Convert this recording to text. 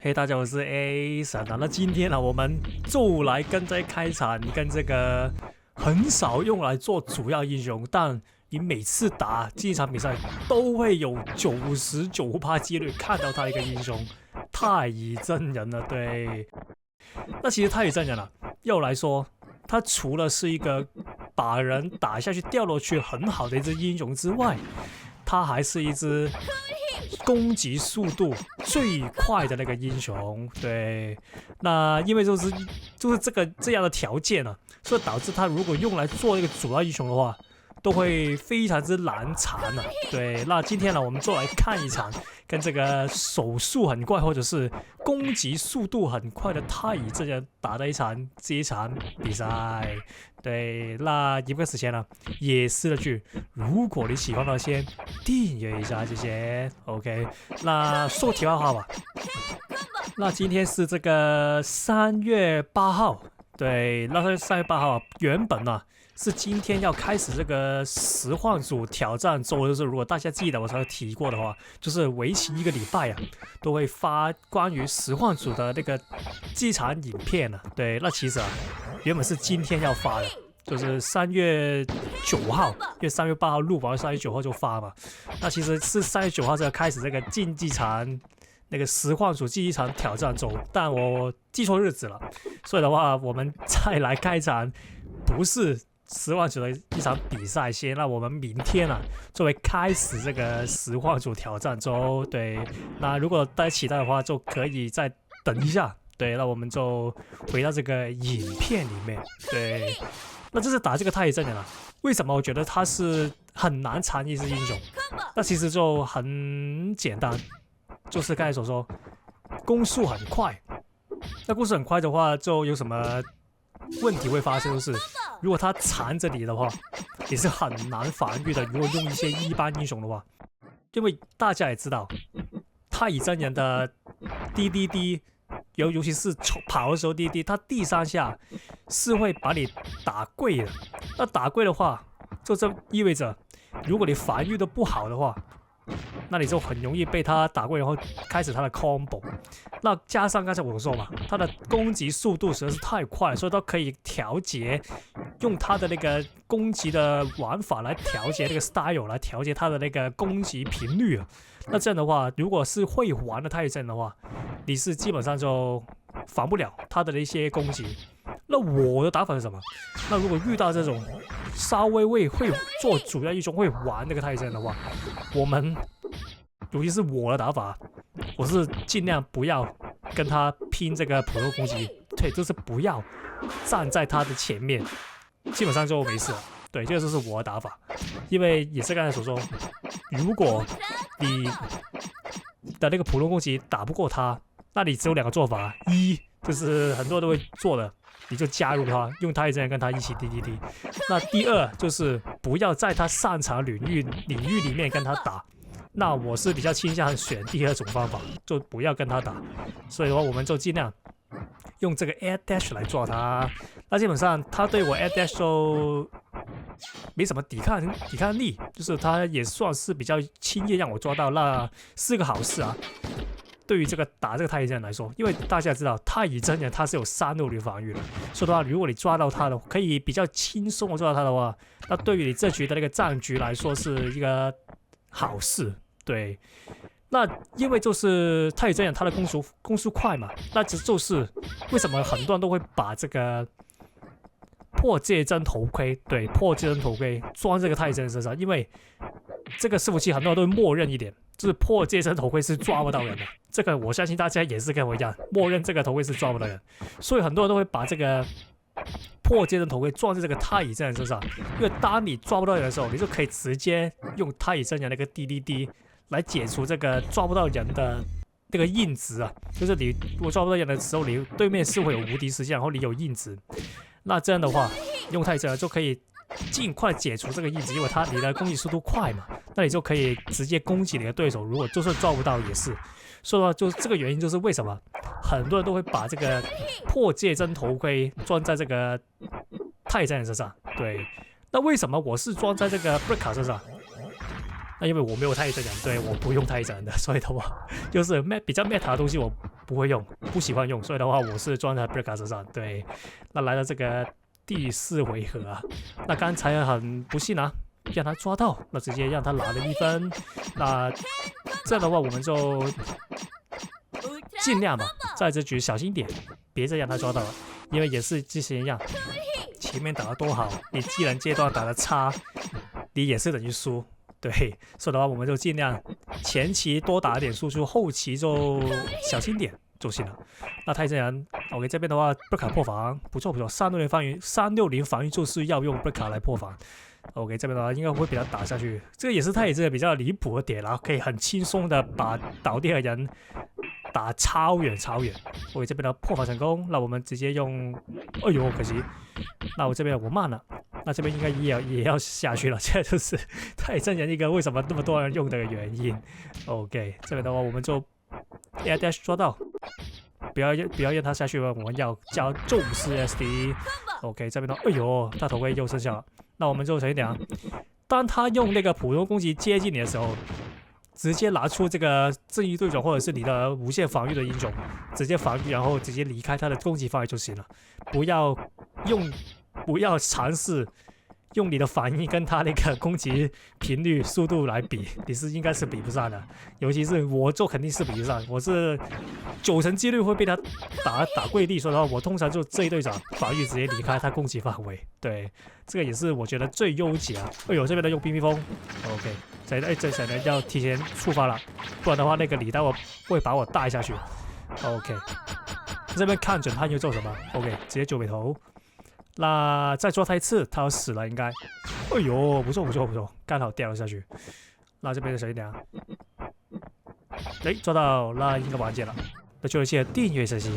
嘿，大家好，我是 A 神啊。那今天呢，我们就来跟这開場跟這個很少用來做主要英雄，但你每次打這場比賽都會有99%幾率看到他的一個英雄太乙真人了。對，那其實太乙真人啊，要來說，他除了是一個把人打下去掉落去很好的一隻英雄之外，他還是一隻攻擊速度最快的那個英雄。對，那因為就是這樣的條件啊，所以導致他如果用來做一個主要英雄的話，都會非常之難纏啊。對，那今天呢，我們就來看一場跟這個手速很快或者是攻擊速度很快的太乙真人打的這一場比賽。對，那一開始前呢，也是那句，如果你喜歡的話，先訂閱一下，謝謝。OK， 那說題外話吧。那今天是這個3月8號，對，那3月8號原本呢是今天要開始這個實況主挑戰週，就是如果大家記得我才提過的話，就是為期1個禮拜啊，都會發關於實況主的那個這場影片啊。對，那其實啊，原本是今天要發的，就是3月9號，因為3月8號錄完，3月9號就發嘛。那其實是3月9號才開始這個競技場那個實況主競技場挑戰週，但我記錯日子了，所以的話，我們再來開場不是實況主的一場比賽先，那我們明天啊就會開始這個實況主挑戰週。對，那如果大家期待的話，就可以再等一下。對，那我們就回到這個影片裡面。對，那這是打這個太乙真人啊，為什麼我覺得他是很難纏一隻英雄？那其實就很簡單，就是剛才所說，攻速很快。那攻速很快的話，就有什麼問題會發生？就是如果他纏着你的話，也是很難防禦的。如果用一些一般英雄的話，因為大家也知道，太乙真人的 DDD。尤其是跑的時候，DD 他第3下是會把你打跪的。那打跪的話，就這意味着，如果你防禦的不好的話，那你就很容易被他打跪，然後開始他的 combo。那加上剛才我說嘛，他的攻擊速度實在是太快，所以他可以調節，用他的那個攻擊的玩法來調節那個 style， 來調節他的那個攻擊頻率啊。那這樣的話，如果是會玩的太乙真人的話，你是基本上就防不了他的一些攻擊。那我的打法是什麼？那如果遇到這種稍微會做主要英雄會玩那個太乙真人的話，我們尤其是我的打法，我是盡量不要跟他拼這個普通攻擊，對，就是不要站在他的前面，基本上就沒事了。對，這個就是我的打法，因為也是剛才所說，如果你的那個普通攻擊打不過他，那你只有2個做法，一就是很多人都會做的，你就加入他，用太乙真人跟他一起 DDD。那第2就是不要在他擅長領域裡面跟他打。那我是比較傾向選第2種方法，就不要跟他打。所以的話，我們就盡量用這個 air dash 來抓他。那基本上他對我 air dash 就沒什麼抵抗力，就是他也算是比較輕易讓我抓到，那是個好事啊。對於打這個太乙真人來說，因為大家知道太乙真人他是有360防禦的，所以的話，如果你抓到他的，可以比較輕鬆的抓到他的話，那對於你這局的那個戰局來說是一個好事。對，那因為就是太乙真人他的攻速快嘛，那這就是為什麼很多人都會把這個破戒針頭盔，對，破戒針頭盔裝這個太乙真人身上，因為這個伺服器很多人都會默認一點，就是破戒針頭盔是抓不到人的。這個我相信大家也是跟我一樣，默認這個頭盔是抓不到人，所以很多人都會把這個破戒針頭盔裝在這個太乙真人身上，因為當你抓不到人的時候，你就可以直接用太乙真人那個 DDD 來解除這個抓不到人的那個硬直啊，就是你如果抓不到人的時候，你對面是會有无敌實現，然後你有硬直，那這樣的話用太乙真人就可以盡快解除這個硬直，因為你的攻擊速度快嘛，那你就可以直接攻擊你的對手，如果就算抓不到也是。所以說就是這個原因，就是為什麼很多人都會把這個破戒針頭盔裝在這個太乙真人身上。對，那為什麼我是裝在這個 Brica 身上？那因為我沒有太真人，對，我不用太真的，所以的話就是比較 meta 的東西我不會用，不喜歡用，所以的話我是裝在 Brica 身上。對，那來到這個第4回合啊，那剛才很不幸啊，讓他抓到，那直接讓他拿了1分。那這樣的話我們就盡量吧，在這局小心點，別再讓他抓到了，因為也是之前一樣，前面打得多好，你技能階段打得差，你也是等於輸。對，所以的話我們就盡量前期多打一點輸出，後期就小心點就行了。那太真人 ，OK 這邊的話 Brica 破防不錯不錯，360防禦就是要用 Brica 來破防。OK 這邊的話應該會比較打下去，這個也是太真比較離譜的點啦，可以很輕鬆的把倒地的人打超遠超遠。OK 這邊的破防成功，那我們直接用，哎呦可惜，那我這邊我慢了。那這邊應該也要下去了，這就是太真人一個為什麼那麼多人用的原因。OK， 這邊的話我們就 Air Dash 抓到，不要讓他下去了，我們要加重視 SD。OK， 這邊的話，哎呦，他頭盔又生效了，那我們就小心點啊。當他用那個普通攻擊接近你的時候，直接拿出這個正義對手或者是你的無限防禦的英雄，直接防禦，然後直接離開他的攻擊範圍就行了，不要嘗試用你的反應跟他那個攻擊頻率、速度來比，你應該是比不上的。尤其是我就肯定是比不上，我是90%幾率會被他打跪地，所以的話我通常就這一隊長防禦直接離開他攻擊範圍。對，這個也是我覺得最優解啊。哎呦，這邊的用冰冰風 ，OK， 這可能要提前觸發了，不然的話那個李代我會把我帶下去。OK， 這邊看準他又做什麼 ？OK， 直接9尾頭。那再抓他一次，他要死了應該。哎呦，不錯不錯不錯，剛好掉了下去。那這邊的小心點啊！哎，抓到，那應該完結了。那就謝謝訂閱這些。